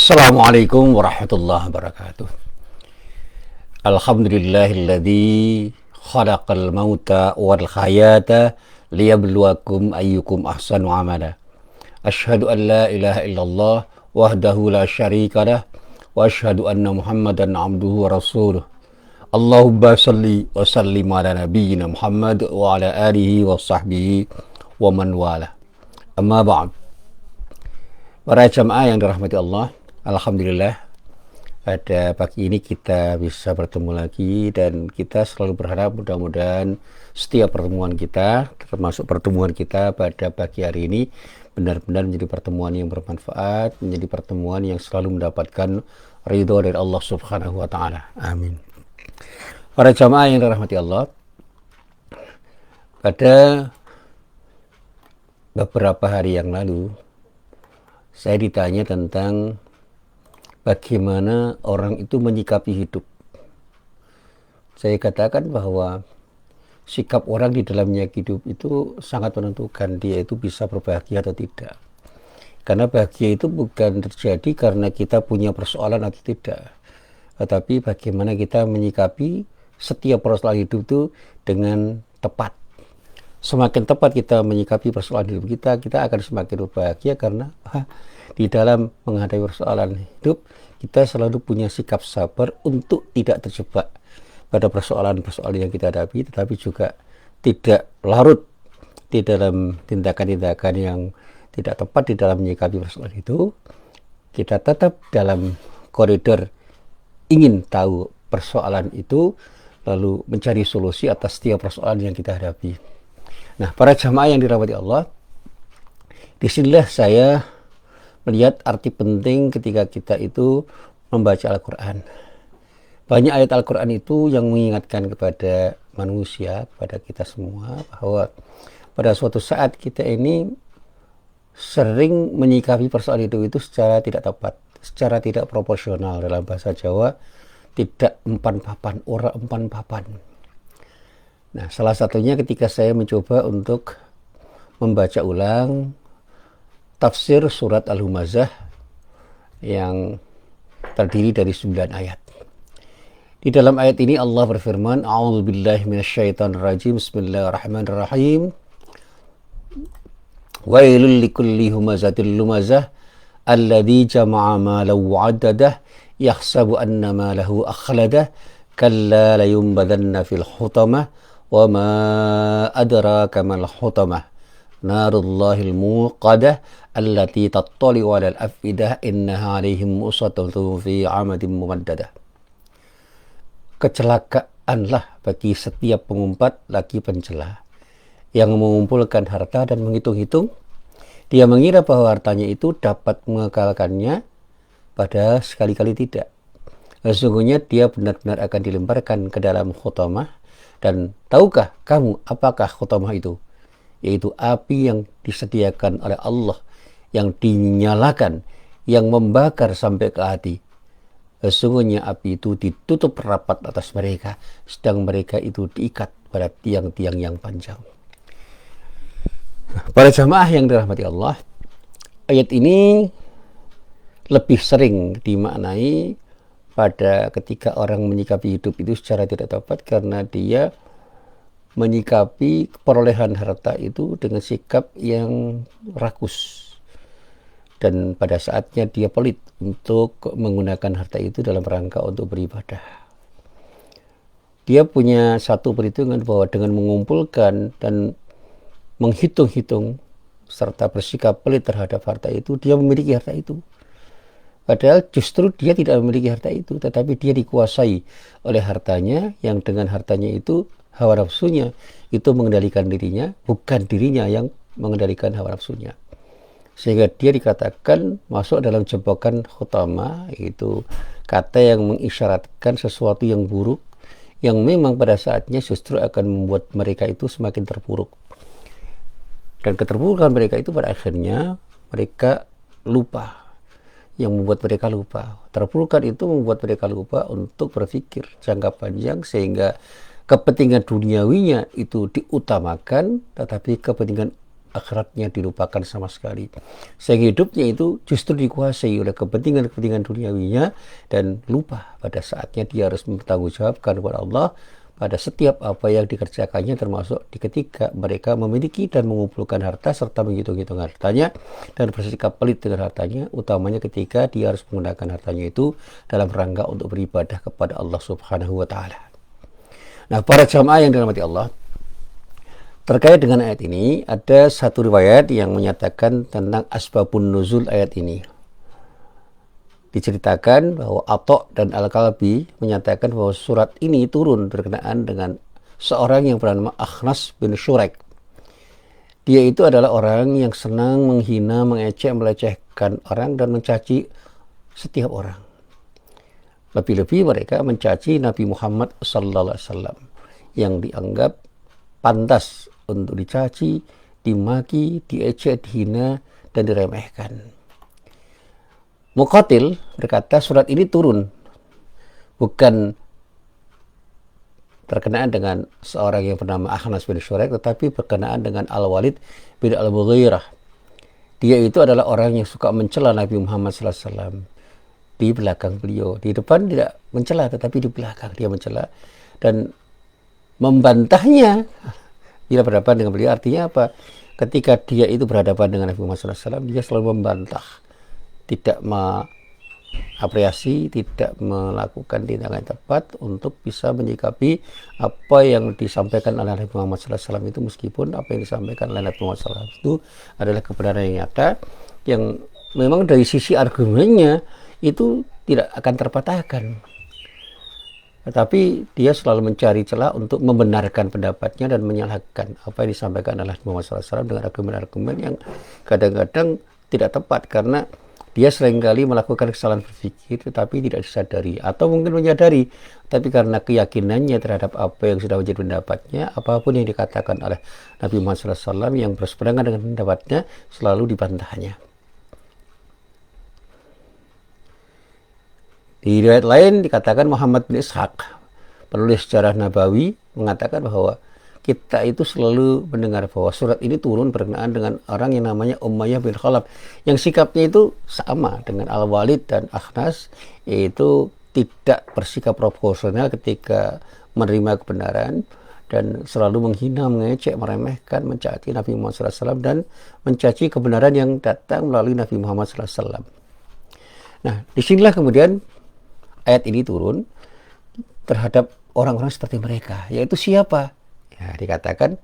Assalamualaikum warahmatullahi wabarakatuh. Alhamdulillahilladzi khalaqal mauta wal hayata liyabluwakum ayyukum ahsanu amala. Asyhadu an la ilaha illallah wahdahu la syarika lah wa asyhadu anna Muhammadan abduhu wa rasuluh. Allahumma salli wa sallim ala nabiyyina Muhammad wa ala alihi wa sahbihi wa man wala. Amma ba'd. Para jamaah yang dirahmati Allah, alhamdulillah pada pagi ini kita bisa bertemu lagi, dan kita selalu berharap mudah-mudahan setiap pertemuan kita, termasuk pertemuan kita pada pagi hari ini, benar-benar menjadi pertemuan yang bermanfaat, menjadi pertemuan yang selalu mendapatkan ridho dari Allah Subhanahu wa Ta'ala. Amin. Para jamaah yang dirahmati Allah, pada beberapa hari yang lalu saya ditanya tentang bagaimana orang itu menyikapi hidup. Saya katakan bahwa sikap orang di dalamnya hidup itu sangat menentukan dia itu bisa berbahagia atau tidak. Karena bahagia itu bukan terjadi karena kita punya persoalan atau tidak, tetapi bagaimana kita menyikapi setiap persoalan hidup itu dengan tepat. Semakin tepat kita menyikapi persoalan hidup kita, kita akan semakin berbahagia karena di dalam menghadapi persoalan hidup, kita selalu punya sikap sabar untuk tidak terjebak pada persoalan-persoalan yang kita hadapi, tetapi juga tidak larut di dalam tindakan-tindakan yang tidak tepat di dalam menyikapi persoalan itu. Kita tetap dalam koridor ingin tahu persoalan itu, lalu mencari solusi atas setiap persoalan yang kita hadapi. Nah, para jamaah yang dirahmati Allah, disinilah saya melihat arti penting ketika kita itu membaca Al-Quran. Banyak ayat Al-Quran itu yang mengingatkan kepada manusia, kepada kita semua, bahwa pada suatu saat kita ini sering menyikapi persoalan itu secara tidak tepat, secara tidak proporsional. Dalam bahasa Jawa, tidak empan papan, ora empan papan. Nah, salah satunya ketika saya mencoba untuk membaca ulang tafsir surat Al-Humazah yang terdiri dari 9 ayat. Di dalam ayat ini Allah berfirman, A'udzubillahi minasyaitonirrajim, Bismillahirrahmanirrahim. Wailul likulli humazatil lumazah alladzi jama'a malan wa'addadah yahsabu anna malahu akhladah kalla layumbadanna fil hutamah wa ma adraka mal hutamah narullahil muqadah allati tattali'u 'alal afidah innaha 'alaihim musatun fi 'amadin mumaddadah. Kecelakaanlah bagi setiap pengumpat lagi pencela yang mengumpulkan harta dan menghitung-hitung. Dia mengira bahwa hartanya itu dapat mengekalkannya, padahal sekali-kali tidak. Sesungguhnya dia benar-benar akan dilemparkan ke dalam khutamah. Dan tahukah kamu apakah khutamah itu? Yaitu api yang disediakan oleh Allah, yang dinyalakan, yang membakar sampai ke hati. Sesungguhnya api itu ditutup rapat atas mereka, sedang mereka itu diikat pada tiang-tiang yang panjang. Para jamaah yang dirahmati Allah, ayat ini lebih sering dimaknai pada ketika orang menyikapi hidup itu secara tidak tepat, karena dia menyikapi perolehan harta itu dengan sikap yang rakus, dan pada saatnya dia pelit untuk menggunakan harta itu dalam rangka untuk beribadah. Dia punya satu perhitungan bahwa dengan mengumpulkan dan menghitung-hitung serta bersikap pelit terhadap harta itu, dia memiliki harta itu. Padahal justru dia tidak memiliki harta itu, tetapi dia dikuasai oleh hartanya, yang dengan hartanya itu hawa nafsunya itu mengendalikan dirinya, bukan dirinya yang mengendalikan hawa nafsunya. Sehingga dia dikatakan masuk dalam jebakan khutama, yaitu kata yang mengisyaratkan sesuatu yang buruk, yang memang pada saatnya justru akan membuat mereka itu semakin terpuruk. Dan keterpurukan mereka itu pada akhirnya mereka lupa. Yang membuat mereka lupa. Terpurukan itu membuat mereka lupa untuk berpikir jangka panjang, sehingga kepentingan duniawinya itu diutamakan, tetapi kepentingan akhiratnya dilupakan sama sekali. Sehingga hidupnya itu justru dikuasai oleh kepentingan-kepentingan duniawinya dan lupa pada saatnya dia harus mempertanggungjawabkan kepada Allah pada setiap apa yang dikerjakannya, termasuk di ketika mereka memiliki dan mengumpulkan harta serta menghitung-hitung hartanya dan bersikap pelit dengan hartanya, utamanya ketika dia harus menggunakan hartanya itu dalam rangka untuk beribadah kepada Allah Subhanahu wa taala. Nah, para jamaah yang dirahmati Allah, terkait dengan ayat ini ada satu riwayat yang menyatakan tentang asbabun nuzul ayat ini. Diceritakan bahwa Atha dan Al-Kalbi menyatakan bahwa surat ini turun berkenaan dengan seorang yang bernama Akhnas bin Syuraik. Dia itu adalah orang yang senang menghina, mengecek, melecehkan orang dan mencaci setiap orang. Lebih-lebih mereka mencaci Nabi Muhammad sallallahu alaihi wasallam yang dianggap pantas untuk dicaci, dimaki, diejek, dihina, dan diremehkan. Muqatil berkata surat ini turun bukan berkenaan dengan seorang yang bernama Akhnas bin Syuraik, tetapi berkenaan dengan Al-Walid bin Al-Mughirah. Dia itu adalah orang yang suka mencela Nabi Muhammad SAW di belakang beliau. Di depan tidak mencela, tetapi di belakang dia mencela dan membantahnya bila berhadapan dengan beliau. Artinya apa? Ketika dia itu berhadapan dengan Nabi Muhammad SAW, dia selalu membantah, tidak mengapresiasi, tidak melakukan tindakan yang tepat untuk bisa menyikapi apa yang disampaikan oleh Nabi Muhammad SAW itu, meskipun apa yang disampaikan oleh Nabi Muhammad SAW itu adalah kebenaran yang nyata, yang memang dari sisi argumennya itu tidak akan terpatahkan. Tetapi dia selalu mencari celah untuk membenarkan pendapatnya dan menyalahkan apa yang disampaikan oleh Nabi Muhammad SAW dengan argumen-argumen yang kadang-kadang tidak tepat, karena dia seringkali melakukan kesalahan berpikir tetapi tidak disadari, atau mungkin menyadari, tapi karena keyakinannya terhadap apa yang sudah menjadi pendapatnya, apapun yang dikatakan oleh Nabi Muhammad SAW yang berseberangan dengan pendapatnya selalu dibantahnya. Di riwayat lain dikatakan Muhammad bin Ishaq, penulis sejarah Nabawi, mengatakan bahwa kita itu selalu mendengar bahwa surat ini turun berkenaan dengan orang yang namanya Umayyah bin Khalaf, yang sikapnya itu sama dengan Al-Walid dan Akhnas, yaitu tidak bersikap proporsional ketika menerima kebenaran dan selalu menghina, mengecek, meremehkan, mencaci Nabi Muhammad SAW dan mencaci kebenaran yang datang melalui Nabi Muhammad SAW. Nah, disinilah kemudian ayat ini turun terhadap orang-orang seperti mereka, yaitu siapa? Ya, dikatakan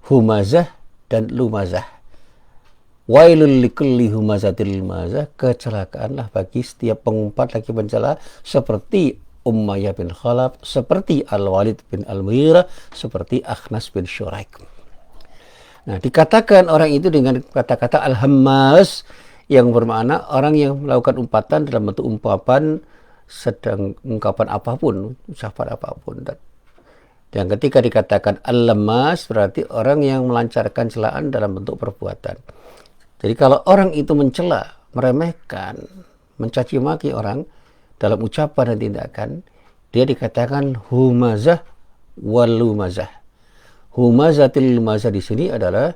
humazah dan lumazah. Wailul likulli humazatil lumazah, kecelakaanlah bagi setiap pengumpat lagi pencela seperti Umayyah bin Khalaf, seperti Al-Walid bin Al-Mughirah, seperti Akhnas bin Syuraik. Nah, dikatakan orang itu dengan kata-kata al-hammaz yang bermakna orang yang melakukan umpatan dalam bentuk umpapan, sedang ungkapan apapun, ucapan apapun. Dan ketika dikatakan al-lammas berarti orang yang melancarkan celaan dalam bentuk perbuatan. Jadi kalau orang itu mencela, meremehkan, mencaci maki orang dalam ucapan dan tindakan, dia dikatakan humazah wal lumazah. Humazatil lumazah di sini adalah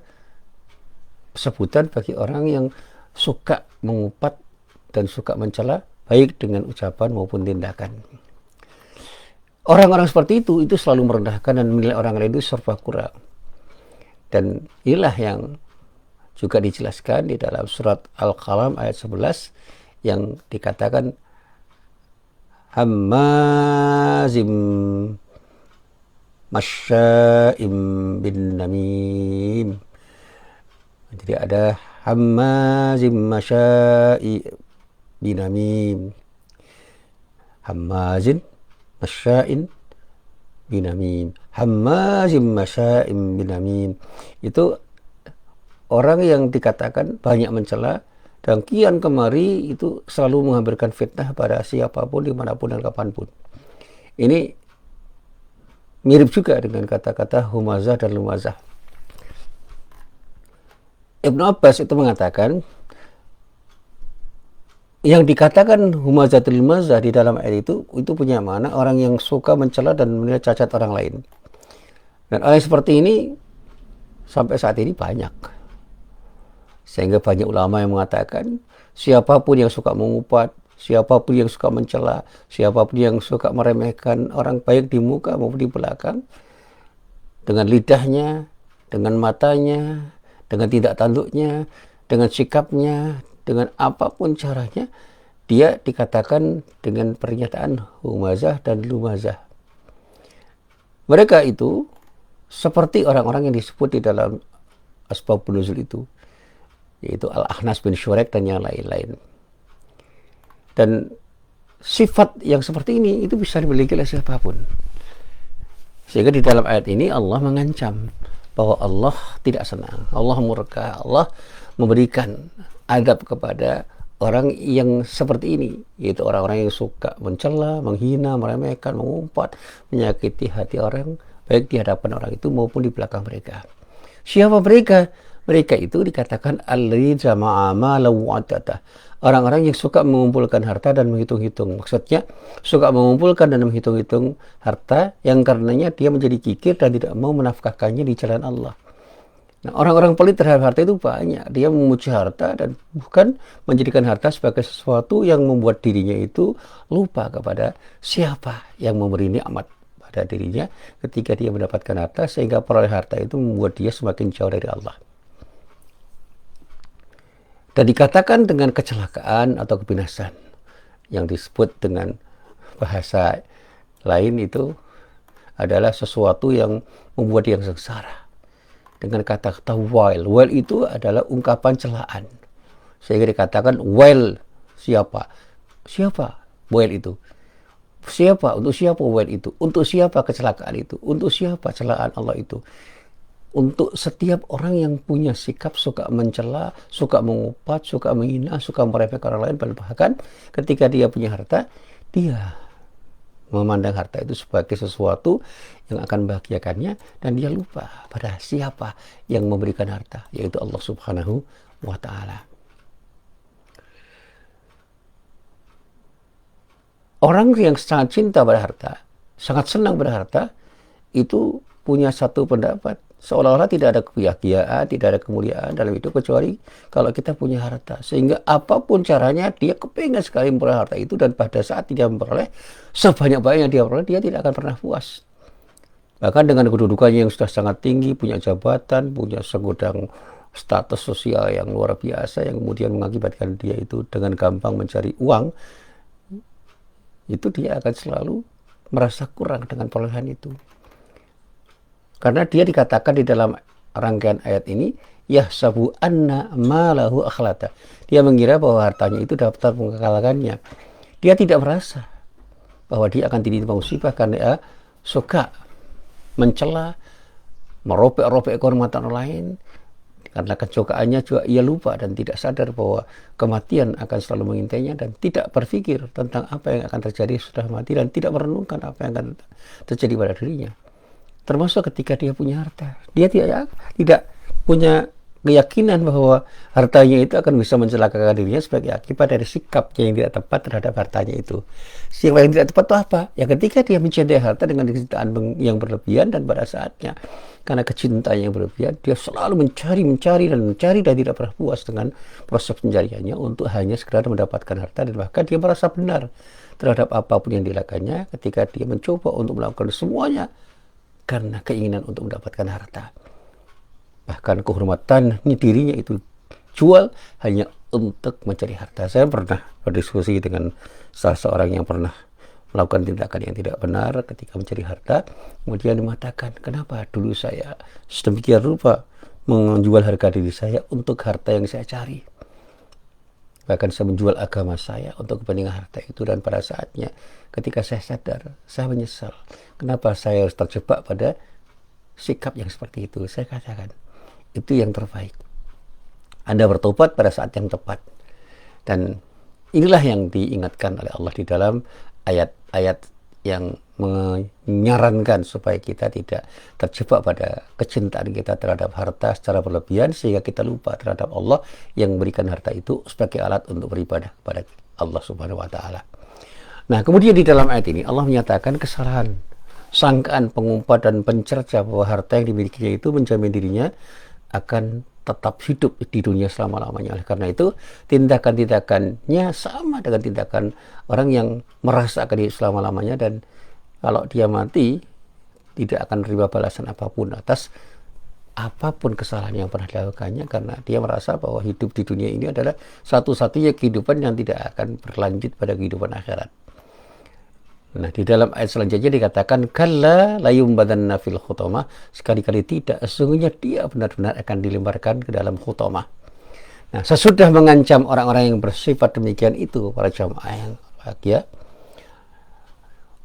sebutan bagi orang yang suka mengumpat dan suka mencela, baik dengan ucapan maupun tindakan. Orang-orang seperti itu selalu merendahkan dan menilai orang lain itu serba kurang. Dan inilah yang juga dijelaskan di dalam surat Al-Qalam ayat 11 yang dikatakan hammazim masya'im bin namim. Jadi ada hammazim masya'i bin namim. Hammazin masya'in binamim, hammazim masya'im binamim, itu orang yang dikatakan banyak mencela dan kian kemari itu selalu menghampirkan fitnah pada siapapun, dimanapun dan kapanpun. Ini mirip juga dengan kata-kata humazah dan lumazah. Ibnu Abbas itu mengatakan yang dikatakan humazatul lumazah di dalam ayat itu punya makna orang yang suka mencela dan menilai cacat orang lain. Dan orang seperti ini sampai saat ini banyak. Sehingga banyak ulama yang mengatakan siapapun yang suka mengumpat, siapapun yang suka mencela, siapapun yang suka meremehkan orang baik di muka maupun di belakang, dengan lidahnya, dengan matanya, dengan tindak tanduknya, dengan sikapnya, dengan apapun caranya, dia dikatakan dengan pernyataan humazah dan lumazah. Mereka itu seperti orang-orang yang disebut di dalam Asbabun Nuzul itu, yaitu Al-Ahnas bin Syurek dan yang lain-lain. Dan sifat yang seperti ini itu bisa dimiliki oleh siapapun. Sehingga di dalam ayat ini Allah mengancam bahwa Allah tidak senang, Allah murka, Allah memberikan adab kepada orang yang seperti ini, yaitu orang-orang yang suka mencela, menghina, meremehkan, mengumpat, menyakiti hati orang, baik di hadapan orang itu maupun di belakang mereka. Siapa mereka? Mereka itu dikatakan alladzina ma'amala wa'adada. Orang-orang yang suka mengumpulkan harta dan menghitung-hitung. Maksudnya suka mengumpulkan dan menghitung-hitung harta yang karenanya dia menjadi kikir dan tidak mau menafkahkannya di jalan Allah. Nah, orang-orang pelit terhadap harta itu banyak. Dia memuji harta dan bukan menjadikan harta sebagai sesuatu yang membuat dirinya itu lupa kepada siapa yang memberi nikmat pada dirinya ketika dia mendapatkan harta, sehingga peroleh harta itu membuat dia semakin jauh dari Allah. Dan dikatakan dengan kecelakaan atau kebinasan, yang disebut dengan bahasa lain itu adalah sesuatu yang membuat dia sengsara. Dengan kata-kata wail. Wail itu adalah ungkapan celaan. Sehingga dikatakan wail siapa? Siapa wail itu? Siapa? Untuk siapa wail itu? Untuk siapa kecelakaan itu? Untuk siapa celaan Allah itu? Untuk setiap orang yang punya sikap suka mencela, suka mengumpat, suka menghina, suka meremehkan orang lain, bahkan ketika dia punya harta, dia memandang harta itu sebagai sesuatu yang akan membahagiakannya, dan dia lupa pada siapa yang memberikan harta, yaitu Allah Subhanahu wa Ta'ala. Orang yang sangat cinta pada harta, sangat senang pada harta, itu punya satu pendapat, seolah-olah tidak ada kebahagiaan, tidak ada kemuliaan dalam hidup kecuali kalau kita punya harta. Sehingga apapun caranya dia kepingin sekali memperoleh harta itu, dan pada saat dia memperoleh sebanyak-banyaknya dia peroleh, dia tidak akan pernah puas. Bahkan dengan kedudukannya yang sudah sangat tinggi, punya jabatan, punya segudang status sosial yang luar biasa, yang kemudian mengakibatkan dia itu dengan gampang mencari uang, itu dia akan selalu merasa kurang dengan perolehan itu. Karena dia dikatakan di dalam rangkaian ayat ini, yahsabu anna malahu akhlata. Dia mengira bahwa hartanya itu dapat mengekalkannya. Dia tidak merasa bahwa dia akan ditimpa musibah karena dia suka mencela, merobek-robek kehormatan orang lain. Karena kecokaannya juga ia lupa dan tidak sadar bahwa kematian akan selalu mengintainya, dan tidak berpikir tentang apa yang akan terjadi sudah mati, dan tidak merenungkan apa yang akan terjadi pada dirinya. Termasuk ketika dia punya harta, dia tidak punya keyakinan bahwa hartanya itu akan bisa mencelakakan dirinya sebagai akibat dari sikapnya yang tidak tepat terhadap hartanya itu. Sikap yang tidak tepat itu apa? Ya ketika dia mencintai harta dengan kecintaan yang berlebihan, dan pada saatnya karena kecintaan yang berlebihan, dia selalu mencari dan tidak pernah puas dengan proses pencariannya untuk hanya sekedar mendapatkan harta, dan bahkan dia merasa benar terhadap apapun yang dilakukannya ketika dia mencoba untuk melakukan semuanya karena keinginan untuk mendapatkan harta. Bahkan kehormatan dirinya itu jual hanya untuk mencari harta. Saya pernah berdiskusi dengan salah seorang yang pernah melakukan tindakan yang tidak benar ketika mencari harta. Kemudian mengatakan, kenapa dulu saya sedemikian rupa menjual harga diri saya untuk harta yang saya cari. Bahkan saya menjual agama saya untuk kepentingan harta itu, dan pada saatnya ketika saya sadar, saya menyesal. Kenapa saya harus terjebak pada sikap yang seperti itu? Saya katakan, itu yang terbaik. Anda bertobat pada saat yang tepat. Dan inilah yang diingatkan oleh Allah di dalam ayat-ayat yang menyarankan supaya kita tidak terjebak pada kecintaan kita terhadap harta secara berlebihan, sehingga kita lupa terhadap Allah yang memberikan harta itu sebagai alat untuk beribadah kepada Allah Subhanahu wa Ta'ala. Nah, kemudian di dalam ayat ini Allah menyatakan kesalahan sangkaan pengumpat dan pencerca bahwa harta yang dimilikinya itu menjamin dirinya akan tetap hidup di dunia selama-lamanya. Oleh karena itu, tindakan-tindakannya sama dengan tindakan orang yang merasakan hidup selama-lamanya, dan kalau dia mati tidak akan menerima balasan apapun atas apapun kesalahan yang pernah dilakukannya, karena dia merasa bahwa hidup di dunia ini adalah satu-satunya kehidupan yang tidak akan berlanjut pada kehidupan akhirat. Nah, di dalam ayat selanjutnya dikatakan kalla layumbadanna fil khutamah, sekali-kali tidak, sesungguhnya dia benar-benar akan dilemparkan ke dalam khutamah. Nah, sesudah mengancam orang-orang yang bersifat demikian itu, para jamaah yang bahagia,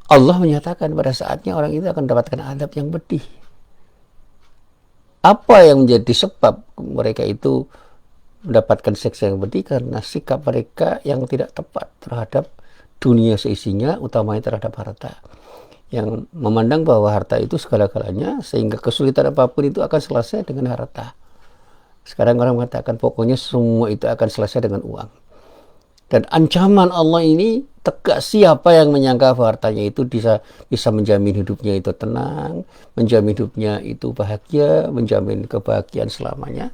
Allah menyatakan pada saatnya orang itu akan mendapatkan adab yang pedih. Apa yang menjadi sebab mereka itu mendapatkan siksa yang pedih? Karena sikap mereka yang tidak tepat terhadap dunia seisinya, utamanya terhadap harta, yang memandang bahwa harta itu segala-galanya, sehingga kesulitan apapun itu akan selesai dengan harta. Sekarang orang mengatakan pokoknya semua itu akan selesai dengan uang. Dan ancaman Allah ini tegas, siapa yang menyangka bahwa hartanya itu bisa menjamin hidupnya itu tenang, menjamin hidupnya itu bahagia, menjamin kebahagiaan selamanya.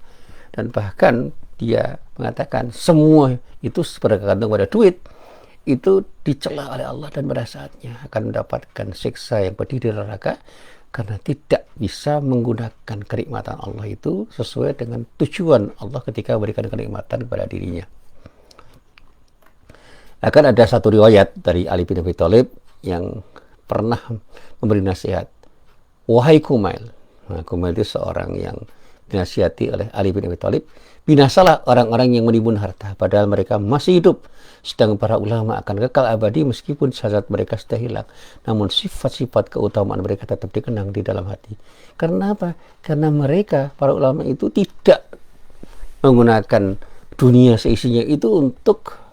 Dan bahkan dia mengatakan semua itu bergantung pada duit, itu dicela oleh Allah, dan pada saatnya akan mendapatkan siksa yang pedih di neraka karena tidak bisa menggunakan kenikmatan Allah itu sesuai dengan tujuan Allah ketika memberikan kenikmatan kepada dirinya. Akan ada satu riwayat dari Ali bin Abi Thalib yang pernah memberi nasihat, wahai Kumail. Nah, Kumail itu seorang yang dinasihati oleh Ali bin Abi Thalib, binasalah orang-orang yang menimbun harta padahal mereka masih hidup, sedang para ulama akan kekal abadi meskipun syahwat mereka sudah hilang, namun sifat-sifat keutamaan mereka tetap dikenang di dalam hati. Karena apa? Karena mereka, para ulama itu, tidak menggunakan dunia seisinya itu untuk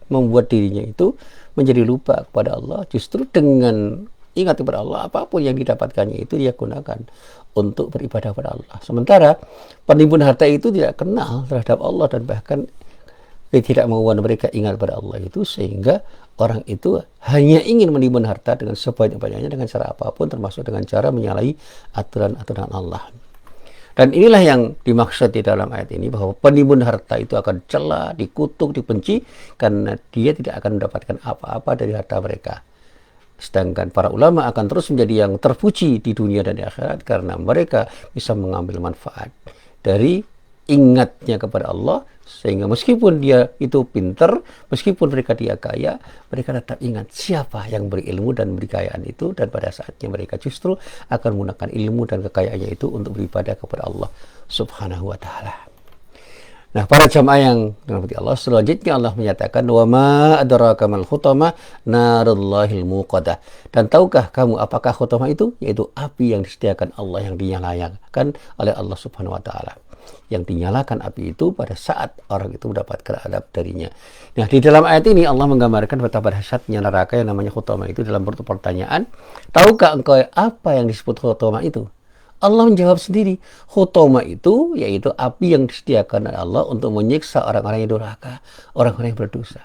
membuat dirinya itu menjadi lupa kepada Allah. Justru dengan ingat kepada Allah, apapun yang didapatkannya itu dia gunakan untuk beribadah kepada Allah. Sementara penimbun harta itu tidak kenal terhadap Allah, dan bahkan tidak membuat mereka ingat pada Allah itu, sehingga orang itu hanya ingin menimbun harta dengan sebanyak-banyaknya dengan cara apapun, termasuk dengan cara menyalahi aturan-aturan Allah. Dan inilah yang dimaksud di dalam ayat ini, bahwa penimbun harta itu akan cela, dikutuk, dibenci, karena dia tidak akan mendapatkan apa-apa dari harta mereka. Sedangkan para ulama akan terus menjadi yang terpuji di dunia dan di akhirat, karena mereka bisa mengambil manfaat dari ingatnya kepada Allah, sehingga meskipun dia itu pintar, meskipun dia kaya, mereka tetap ingat siapa yang beri ilmu dan beri kekayaan itu, dan pada saatnya mereka justru akan menggunakan ilmu dan kekayaannya itu untuk beribadah kepada Allah Subhanahu wa Ta'ala. Nah, para jamaah yang dirahmati Allah, selanjutnya Allah menyatakan, wa ma adraka mal khutamah narullahil muqadah. Dan tahukah kamu apakah khutamah itu? Yaitu api yang disediakan Allah, yang dinyalakan oleh Allah Subhanahu wa Ta'ala. Yang dinyalakan api itu pada saat orang itu mendapatkan adab darinya. Nah, di dalam ayat ini Allah menggambarkan betapa dahsyatnya neraka yang namanya khutamah itu dalam bentuk pertanyaan, tahukah engkau apa yang disebut khutamah itu? Allah menjawab sendiri, khutamah itu yaitu api yang disediakan oleh Allah untuk menyiksa orang-orang yang durhaka, orang-orang yang berdosa.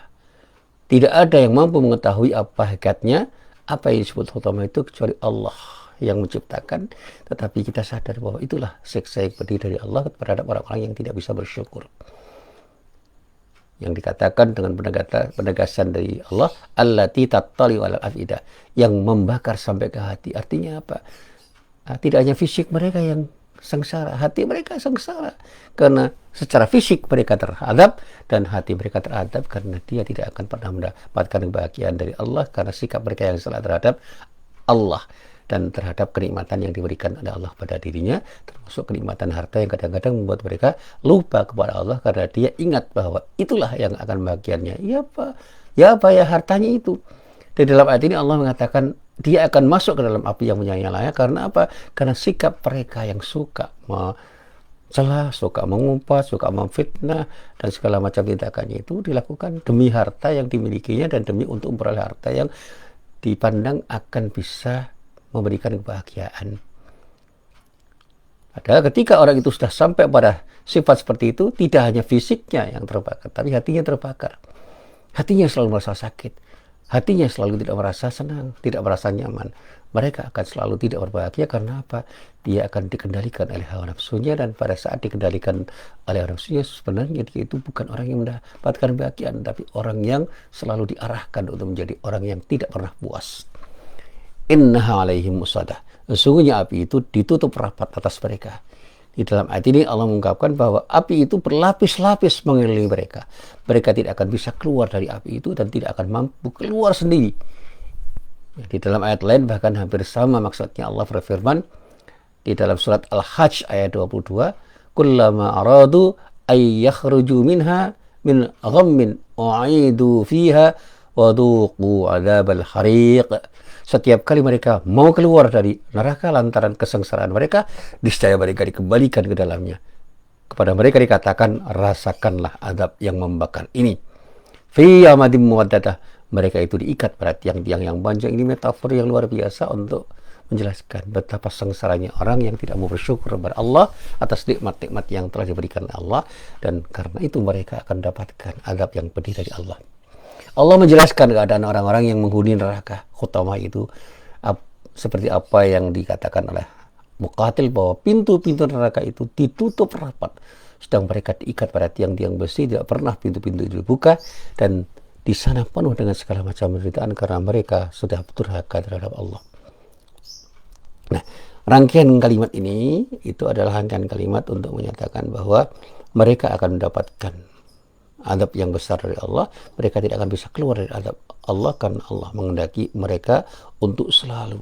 Tidak ada yang mampu mengetahui apa hakikatnya, apa yang disebut khutamah itu, kecuali Allah yang menciptakan. Tetapi kita sadar bahwa itulah siksa yang pedih dari Allah terhadap orang-orang yang tidak bisa bersyukur. Yang dikatakan dengan penegasan dari Allah, allati tattali alal afidah, yang membakar sampai ke hati. Artinya apa? Tidak hanya fisik mereka yang sengsara, hati mereka sengsara, karena secara fisik mereka teradab, dan hati mereka teradab karena dia tidak akan pernah mendapatkan kebahagiaan dari Allah, karena sikap mereka yang salah terhadap Allah dan terhadap kenikmatan yang diberikan oleh Allah pada dirinya, termasuk kenikmatan harta yang kadang-kadang membuat mereka lupa kepada Allah, karena dia ingat bahwa itulah yang akan bahagiannya. Ya hartanya itu. Di dalam ayat ini Allah mengatakan dia akan masuk ke dalam api yang menyala-nyala. Karena apa? Karena sikap mereka yang suka mencela, suka mengumpat, suka memfitnah, dan segala macam tindakannya itu dilakukan demi harta yang dimilikinya dan demi untuk memperoleh harta yang dipandang akan bisa memberikan kebahagiaan. Padahal ketika orang itu sudah sampai pada sifat seperti itu, tidak hanya fisiknya yang terbakar, tapi hatinya terbakar. Hatinya selalu merasa sakit. Hatinya selalu tidak merasa senang, tidak merasa nyaman. mereka akan selalu tidak berbahagia. Karena apa? Dia akan dikendalikan oleh hawa nafsunya, dan pada saat dikendalikan oleh hawa nafsunya, sebenarnya dia itu bukan orang yang mendapatkan kebahagiaan, tapi orang yang selalu diarahkan untuk menjadi orang yang tidak pernah puas. Innaha alaihim musadah. Sesungguhnya api itu ditutup rapat atas mereka. Di dalam ayat ini Allah mengungkapkan bahwa api itu berlapis-lapis mengelilingi mereka. Mereka tidak akan bisa keluar dari api itu dan tidak akan mampu keluar sendiri. Di dalam ayat lain bahkan hampir sama maksudnya. Allah berfirman di dalam surat Al-Hajj ayat 22, kullama aradu ay yakhruju minha min ghammin u'idu fiha wa dhuqu adzabal hariq. Setiap kali mereka mau keluar dari neraka lantaran kesengsaraan mereka, niscaya mereka dikembalikan ke dalamnya. Kepada mereka dikatakan, rasakanlah azab yang membakar ini. Fi amadim muwaddadah. Mereka itu diikat pada tiang-tiang yang panjang. Ini metafor yang luar biasa untuk menjelaskan betapa sengsaranya orang yang tidak mau bersyukur kepada Allah atas nikmat-nikmat yang telah diberikan Allah, dan karena itu mereka akan dapatkan azab yang pedih dari Allah. Allah menjelaskan keadaan orang-orang yang menghuni neraka Hutamah itu seperti apa yang dikatakan oleh Muqatil, bahwa pintu-pintu neraka itu ditutup rapat, sedang mereka diikat pada tiang-tiang besi, tidak pernah pintu-pintu itu dibuka, dan di sana penuh dengan segala macam penderitaan karena mereka sudah durhaka terhadap Allah. Nah, rangkaian kalimat ini itu adalah rangkaian kalimat untuk menyatakan bahwa mereka akan mendapatkan azab yang besar dari Allah. Mereka tidak akan bisa keluar dari azab Allah karena Allah menghendaki mereka untuk selalu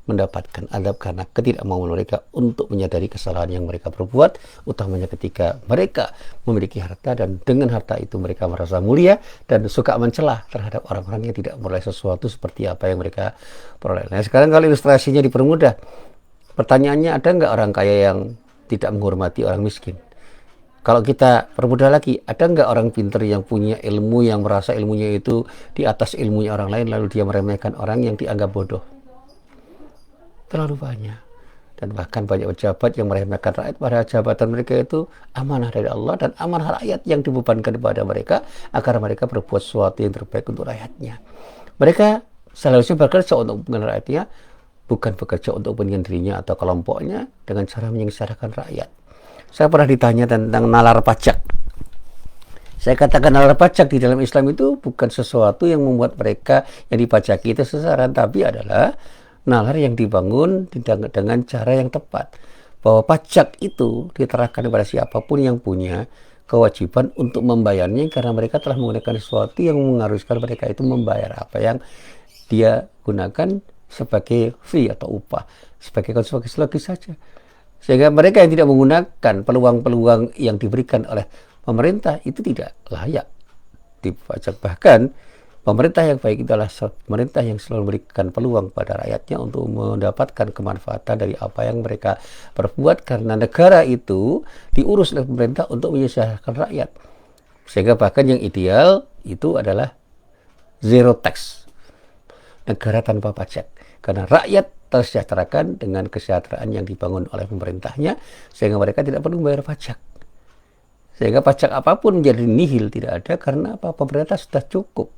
mendapatkan azab karena ketidakmauan mereka untuk menyadari kesalahan yang mereka perbuat, utamanya ketika mereka memiliki harta dan dengan harta itu mereka merasa mulia dan suka mencela terhadap orang-orang yang tidak memperoleh sesuatu seperti apa yang mereka peroleh. Nah, sekarang kalau ilustrasinya dipermudah, pertanyaannya, ada nggak orang kaya yang tidak menghormati orang miskin? Kalau kita permudah lagi, ada nggak orang pintar yang punya ilmu, yang merasa ilmunya itu di atas ilmunya orang lain, lalu dia meremehkan orang yang dianggap bodoh? Terlalu banyak. Dan bahkan banyak pejabat yang meremehkan rakyat, pada jabatan mereka itu amanah dari Allah dan amanah rakyat yang dibebankan kepada mereka agar mereka berbuat sesuatu yang terbaik untuk rakyatnya. Mereka seharusnya bekerja untuk kepentingan rakyatnya, bukan bekerja untuk kepentingan dirinya atau kelompoknya dengan cara menyengsarakan rakyat. Saya pernah ditanya tentang nalar pajak. Saya katakan nalar pajak di dalam Islam itu bukan sesuatu yang membuat mereka yang dipajaki itu sesaran, tapi adalah nalar yang dibangun dengan cara yang tepat. Bahwa pajak itu diterapkan kepada siapapun yang punya kewajiban untuk membayarnya, karena mereka telah menggunakan sesuatu yang mengharuskan mereka itu membayar apa yang dia gunakan sebagai fee atau upah, sebagai konsekuensi logis saja. Sehingga mereka yang tidak menggunakan peluang-peluang yang diberikan oleh pemerintah itu tidak layak dipajak. Bahkan pemerintah yang baik adalah pemerintah yang selalu memberikan peluang pada rakyatnya untuk mendapatkan kemanfaatan dari apa yang mereka perbuat, karena negara itu diurus oleh pemerintah untuk menyejahterakan rakyat. Sehingga bahkan yang ideal itu adalah zero tax, negara tanpa pajak, karena rakyat tersejahterakan dengan kesejahteraan yang dibangun oleh pemerintahnya, sehingga mereka tidak perlu membayar pajak. Sehingga pajak apapun menjadi nihil, tidak ada, karena apa? Pemerintah sudah cukup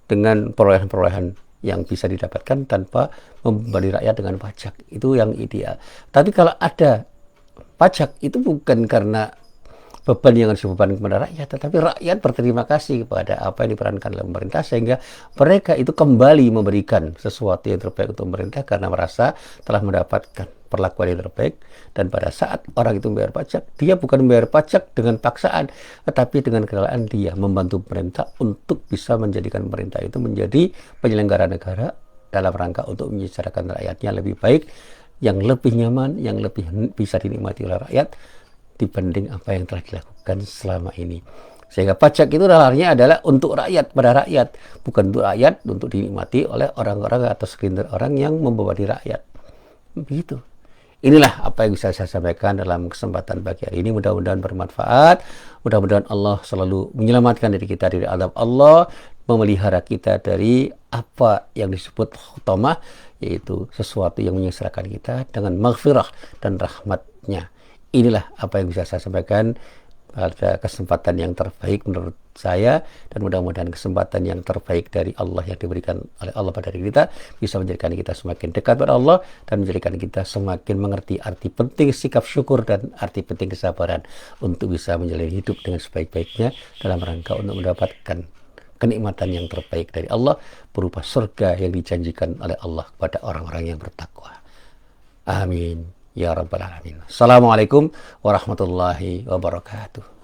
dengan perolehan-perolehan yang bisa didapatkan tanpa membebani rakyat dengan pajak. Itu yang ideal. Tapi kalau ada pajak, itu bukan karena beban yang harus dibebankan kepada rakyat, tetapi rakyat berterima kasih kepada apa yang diperankan oleh pemerintah, sehingga mereka itu kembali memberikan sesuatu yang terbaik untuk pemerintah karena merasa telah mendapatkan perlakuan yang terbaik. Dan pada saat orang itu membayar pajak, dia bukan membayar pajak dengan paksaan, tetapi dengan kerelaan dia membantu pemerintah untuk bisa menjadikan pemerintah itu menjadi penyelenggara negara dalam rangka untuk menyejahterakan rakyatnya lebih baik, yang lebih nyaman, yang lebih bisa dinikmati oleh rakyat dibanding apa yang telah dilakukan selama ini. Sehingga pajak itu nalarnya adalah untuk rakyat, pada rakyat, bukan untuk rakyat untuk dinikmati oleh orang-orang atau segelintir orang yang membebani rakyat. Begitu. Inilah apa yang bisa saya sampaikan dalam kesempatan pagi hari ini. Mudah-mudahan bermanfaat. Mudah-mudahan Allah selalu menyelamatkan diri kita dari azab Allah, memelihara kita dari apa yang disebut hutamah, yaitu sesuatu yang menyengsarakan kita, dengan maghfirah dan rahmatnya. Inilah apa yang bisa saya sampaikan. pada kesempatan yang terbaik menurut saya, dan mudah-mudahan kesempatan yang terbaik dari Allah yang diberikan oleh Allah pada diri kita bisa menjadikan kita semakin dekat pada Allah dan menjadikan kita semakin mengerti arti penting sikap syukur dan arti penting kesabaran untuk bisa menjalani hidup dengan sebaik-baiknya dalam rangka untuk mendapatkan kenikmatan yang terbaik dari Allah berupa surga yang dijanjikan oleh Allah kepada orang-orang yang bertakwa. Amin ya rabbal alamin. Assalamualaikum warahmatullahi wabarakatuh.